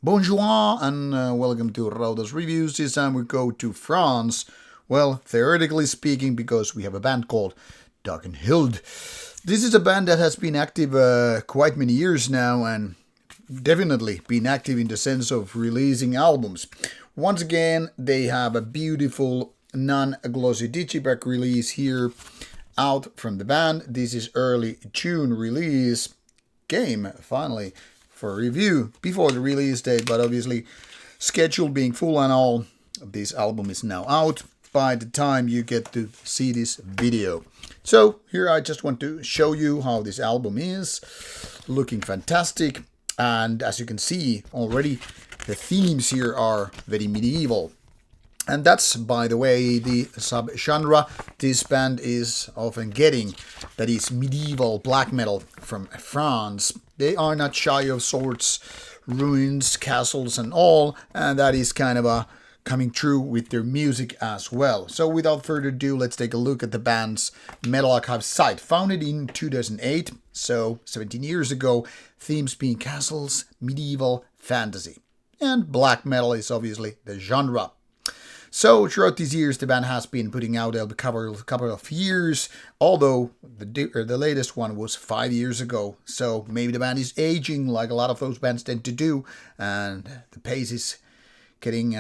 Bonjour and welcome to Rauta's Reviews. This time we go to France. Well, theoretically speaking, because we have a band called Darkenhöld. This is a band that has been active quite many years now and definitely been active in the sense of releasing albums. Once again, they have a beautiful non-glossy digipack release here out from the band. This is early June release. Came finally for review before the release date, but obviously schedule being full and all, this album is now out by the time you get to see this video. So here I just want to show you how this album is looking fantastic, and as you can see already the themes here are very medieval. And that's, by the way, the sub-genre this band is often getting. That is medieval black metal from France. They are not shy of swords, ruins, castles and all. And that is kind of coming true with their music as well. So without further ado, let's take a look at the band's Metal Archive site. Founded in 2008, so 17 years ago. Themes being castles, medieval, fantasy. And black metal is obviously the genre. So throughout these years, the band has been putting out a couple of years, although the latest one was 5 years ago. So maybe the band is aging like a lot of those bands tend to do, and the pace is getting,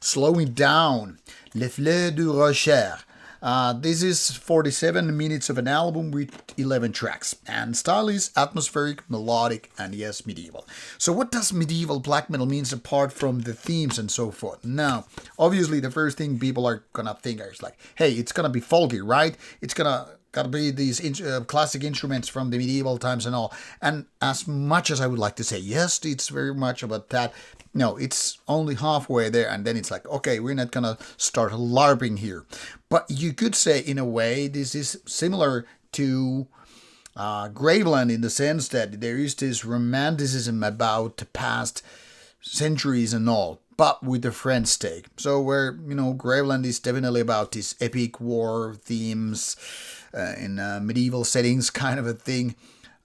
slowing down. Le fléau du rocher. This is 47 minutes of an album with 11 tracks, and style is atmospheric, melodic, and yes, medieval. So what does medieval black metal mean apart from the themes and so forth? Now, obviously the first thing people are gonna think is like, hey, it's gonna be folky, right? It's gotta be these classic instruments from the medieval times and all. And as much as I would like to say, yes, it's very much about that, no, it's only halfway there, and then it's like, okay, we're not gonna start LARPing here. But you could say, in a way, this is similar to Graveland in the sense that there is this romanticism about the past centuries and all, but with a French take. So where, Graveland is definitely about these epic war themes in medieval settings kind of a thing.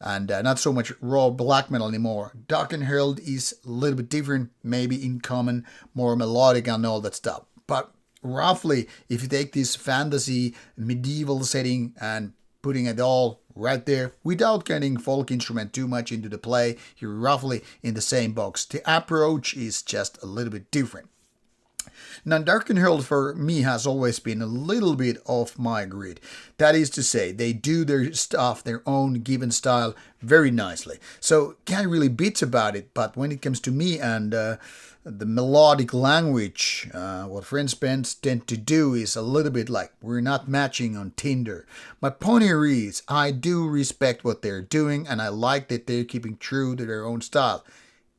And not so much raw black metal anymore. Darkenhöld is a little bit different, maybe in common, more melodic and all that stuff. But roughly, if you take this fantasy medieval setting and putting it all right there, without getting folk instrument too much into the play, you're roughly in the same box. The approach is just a little bit different. Now, Darkenhöld for me has always been a little bit off my grid. That is to say, they do their stuff, their own given style, very nicely. So, can't really bitch about it, but when it comes to me and the melodic language, what French bands tend to do is a little bit like, we're not matching on Tinder. My point here is, I do respect what they're doing, and I like that they're keeping true to their own style.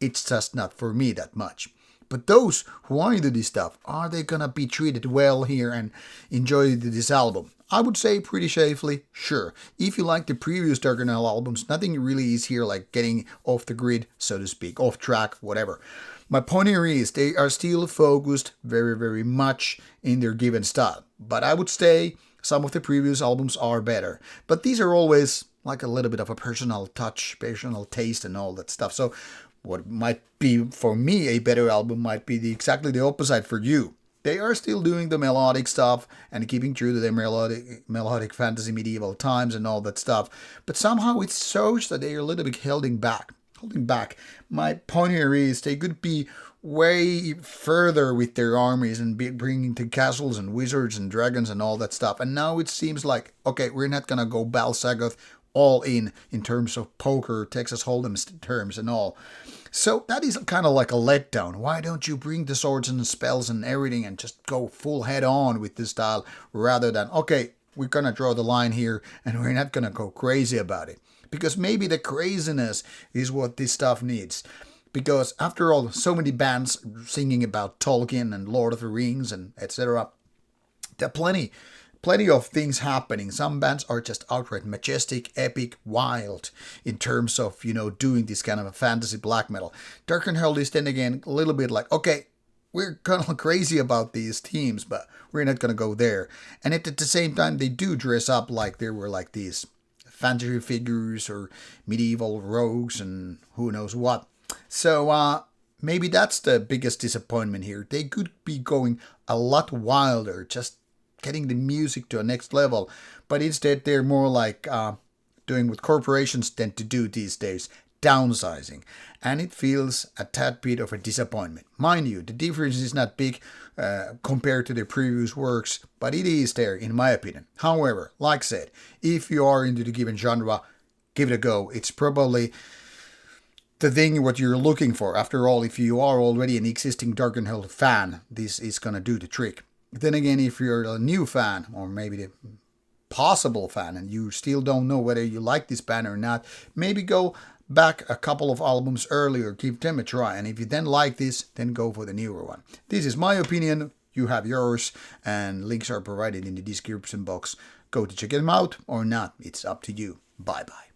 It's just not for me that much. But those who are into this stuff, are they gonna be treated well here and enjoy this album? I would say pretty safely, sure. If you like the previous Darkenhöld albums, nothing really is here like getting off the grid, so to speak, off track, whatever. My point here is they are still focused very, very much in their given style. But I would say some of the previous albums are better. But these are always like a little bit of a personal touch, personal taste and all that stuff. So what might be for me a better album might be exactly the opposite for you. They are still doing the melodic stuff and keeping true to their melodic fantasy medieval times and all that stuff. But somehow it shows that they are a little bit holding back. My point here is they could be way further with their armies and bringing to castles and wizards and dragons and all that stuff. And now it seems like, okay, we're not gonna go Balsagoth all in terms of poker, Texas Hold'em terms and all. So that is kind of like a letdown. Why don't you bring the swords and the spells and everything and just go full head on with this style rather than, okay, we're going to draw the line here and we're not going to go crazy about it. Because maybe the craziness is what this stuff needs. Because after all, so many bands singing about Tolkien and Lord of the Rings and etc. There are plenty of things happening. Some bands are just outright majestic, epic, wild in terms of, doing this kind of a fantasy black metal. Darkenhöld is then again a little bit like, okay, we're kind of crazy about these themes, but we're not going to go there. And at the same time, they do dress up like they were like these fantasy figures or medieval rogues and who knows what. So maybe that's the biggest disappointment here. They could be going a lot wilder, just getting the music to a next level, but instead they're more like doing what corporations tend to do these days, downsizing, and it feels a tad bit of a disappointment. Mind you, the difference is not big compared to their previous works, but it is there in my opinion. However, like I said, if you are into the given genre, give it a go. It's probably the thing what you're looking for. After all, if you are already an existing Darkenhöld fan, this is gonna do the trick. Then again, if you're a new fan, or maybe the possible fan, and you still don't know whether you like this band or not, maybe go back a couple of albums earlier, give them a try, and if you then like this, then go for the newer one. This is my opinion, you have yours, and links are provided in the description box. Go to check them out or not, it's up to you. Bye bye.